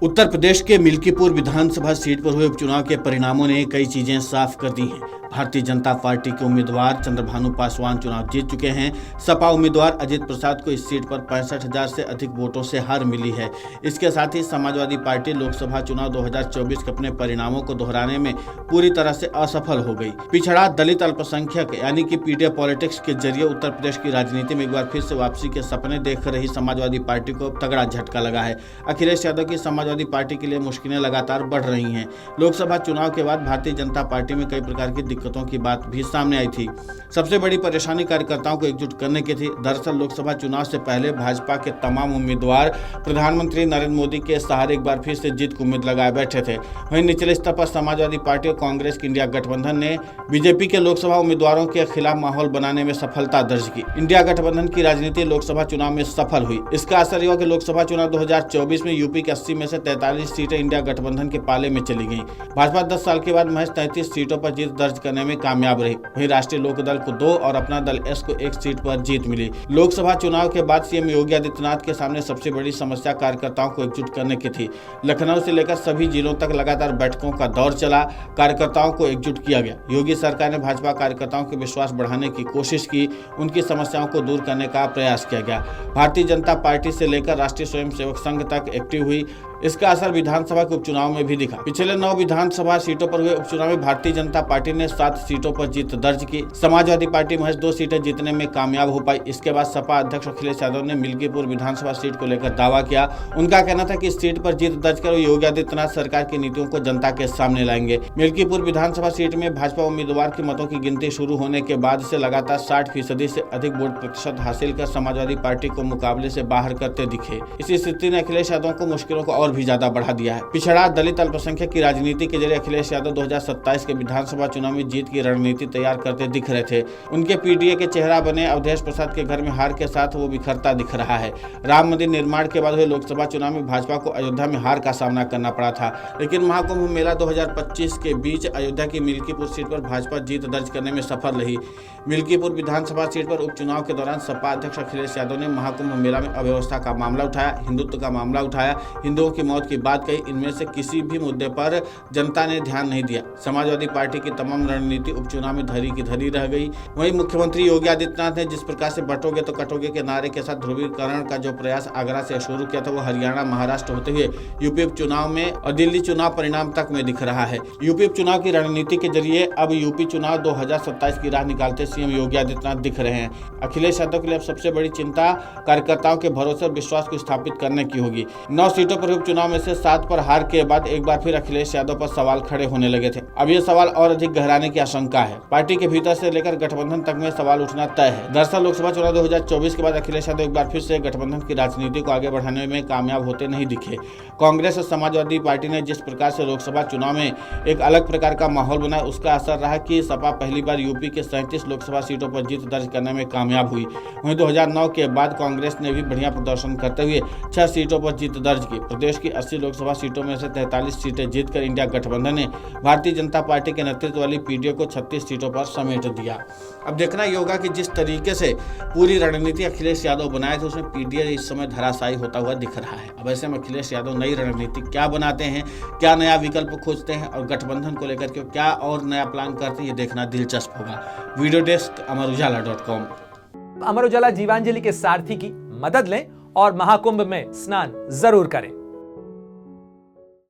उत्तर प्रदेश के मिल्कीपुर विधानसभा सीट पर हुए उपचुनाव के परिणामों ने कई चीजें साफ कर दी हैं। भारतीय जनता पार्टी के उम्मीदवार चंद्रभानु पासवान चुनाव जीत चुके हैं। सपा उम्मीदवार अजित प्रसाद को इस सीट पर 65,000 से अधिक वोटों से हार मिली है। इसके साथ ही समाजवादी पार्टी लोकसभा चुनाव 2024 के अपने परिणामों को दोहराने में पूरी तरह से असफल हो गई। पिछड़ा दलित अल्पसंख्यक यानी कि पीडीए पॉलिटिक्स के जरिए उत्तर प्रदेश की राजनीति में एक बार फिर से वापसी के सपने देख रही समाजवादी पार्टी को तगड़ा झटका लगा है। अखिलेश यादव की समाजवादी पार्टी के लिए मुश्किलें लगातार बढ़ रही हैं। लोकसभा चुनाव के बाद भारतीय जनता पार्टी में कई प्रकार की दिक्कतों की बात भी सामने आई थी। सबसे बड़ी परेशानी कार्यकर्ताओं को एकजुट करने की थी। दरअसल लोकसभा चुनाव से पहले भाजपा के तमाम उम्मीदवार प्रधानमंत्री नरेंद्र मोदी के सहारे एक बार फिर से जीत की उम्मीद लगाए बैठे थे। वहीं निचले स्तर पर समाजवादी पार्टी और कांग्रेस की इंडिया गठबंधन ने बीजेपी के लोकसभा उम्मीदवारों के खिलाफ माहौल बनाने में सफलता दर्ज की। इंडिया गठबंधन की राजनीति लोकसभा चुनाव में सफल हुई। इसका असर हुआ कि लोकसभा चुनाव 2024 में यूपी के 80 में से 43 सीटें इंडिया गठबंधन के पाले में चली गईं। भाजपा 10 साल के बाद महज 33 सीटों पर जीत दर्ज करने में कामयाब रही। वहीं राष्ट्रीय लोकदल को 2 और अपना दल एस को 1 सीट पर जीत मिली। लोकसभा चुनाव के बाद सीएम योगी आदित्यनाथ के सामने सबसे बड़ी समस्या कार्यकर्ताओं को एकजुट करने की थी। लखनऊ से लेकर सभी जिलों तक लगातार बैठकों का दौर चला। कार्यकर्ताओं को एकजुट किया गया। योगी सरकार ने भाजपा कार्यकर्ताओं के विश्वास बढ़ाने की कोशिश की। उनकी समस्याओं को दूर करने का प्रयास किया गया। भारतीय जनता पार्टी से लेकर राष्ट्रीय स्वयंसेवक संघ तक एक्टिव हुई। इसका असर विधानसभा के उपचुनाव में भी दिखा। पिछले 9 विधानसभा सीटों पर हुए उपचुनाव में भारतीय जनता पार्टी ने 7 सीटों पर जीत दर्ज की। समाजवादी पार्टी महज 2 सीटें जीतने में कामयाब हो पाई। इसके बाद सपा अध्यक्ष अखिलेश यादव ने मिल्कीपुर विधानसभा सीट को लेकर दावा किया। उनका कहना था कि इस सीट पर जीत दर्ज कर योगी आदित्यनाथ सरकार की नीतियों को जनता के सामने लाएंगे। मिल्कीपुर विधानसभा सीट में भाजपा उम्मीदवार की मतों की गिनती शुरू होने के बाद से लगातार 60% से अधिक वोट प्रतिशत हासिल कर समाजवादी पार्टी को मुकाबले से बाहर करते दिखे। इसी स्थिति ने अखिलेश यादव को मुश्किलों को और भी ज्यादा बढ़ा दिया है। पिछड़ा दलित अल्पसंख्यक की राजनीति के जरिए अखिलेश यादव 2027 के विधानसभा चुनाव में जीत की रणनीति तैयार करते दिख रहे थे। उनके पीडीए के चेहरा बने अवधेश प्रसाद के घर में हार के साथ वो बिखरता दिख रहा है। राम मंदिर निर्माण के बाद हुए लोकसभा चुनाव में भाजपा को अयोध्या में हार का सामना करना पड़ा था, लेकिन महाकुंभ मेला 2025 के बीच अयोध्या की मिल्कीपुर सीट पर भाजपा जीत दर्ज करने में सफल रही। मिल्कीपुर विधानसभा सीट पर उपचुनाव के दौरान सपा अध्यक्ष अखिलेश यादव ने महाकुंभ मेला में अव्यवस्था का मामला उठाया, हिंदुत्व का मामला उठाया, हिंदुओं की मौत की बात कही। इनमें से किसी भी मुद्दे पर जनता ने ध्यान नहीं दिया। समाजवादी पार्टी की तमाम रणनीति उपचुनाव में धरी की धरी रह गई। वहीं मुख्यमंत्री योगी आदित्यनाथ ने जिस प्रकार से बटोगे तो कटोगे के नारे के साथ ध्रुवीकरण का जो प्रयास आगरा से शुरू किया था, वो हरियाणा महाराष्ट्र होते हुए यूपी उपचुनाव में और दिल्ली चुनाव परिणाम तक में दिख रहा है। यूपी उपचुनाव की रणनीति के जरिए अब यूपी चुनाव 2027 की राह निकालते सीएम योगी आदित्यनाथ दिख रहे हैं। अखिलेश यादव के लिए अब सबसे बड़ी चिंता कार्यकर्ताओं के भरोसे और विश्वास को स्थापित करने की होगी। 9 सीटों पर उपचुनाव में से 7 पर हार के बाद एक बार फिर अखिलेश यादव पर सवाल खड़े होने लगे थे। अब ये सवाल और अधिक गहराने की आशंका है। पार्टी के भीतर से लेकर गठबंधन तक में सवाल उठना तय है। दरअसल लोकसभा चुनाव 2024 के बाद अखिलेश यादव एक बार फिर से गठबंधन की राजनीति को आगे बढ़ाने में कामयाब होते नहीं दिखे। कांग्रेस और समाजवादी पार्टी ने जिस प्रकार से लोकसभा चुनाव में एक अलग प्रकार का माहौल बनाया, उसका असर रहा कि सपा पहली बार यूपी के 37 लोकसभा सीटों पर जीत दर्ज करने में कामयाब हुई। वहीं 2009 के बाद कांग्रेस ने भी बढ़िया प्रदर्शन करते हुए 6 सीटों पर जीत दर्ज की। प्रदेश की 80 लोकसभा सीटों में से 43 सीटें जीतकर इंडिया गठबंधन ने भारतीय जनता पार्टी के नेतृत्व वाली पीडीए को 36 सीटों पर समेट दिया। अब देखना ये होगा कि जिस तरीके से पूरी रणनीति अखिलेश यादव बनाए थे, उसमें पीडीए इस समय धराशायी होता हुआ दिख रहा है। अब ऐसे में अखिलेश यादव नई रणनीति क्या बनाते हैं, क्या नया विकल्प खोजते हैं और गठबंधन को लेकर के क्या और नया प्लान करते हैं, ये देखना दिलचस्प होगा। Video desk अमरुजाला.com। अमर उजाला जीवांजलि के सारथी की मदद लें और महाकुंभ में स्नान जरूर करें।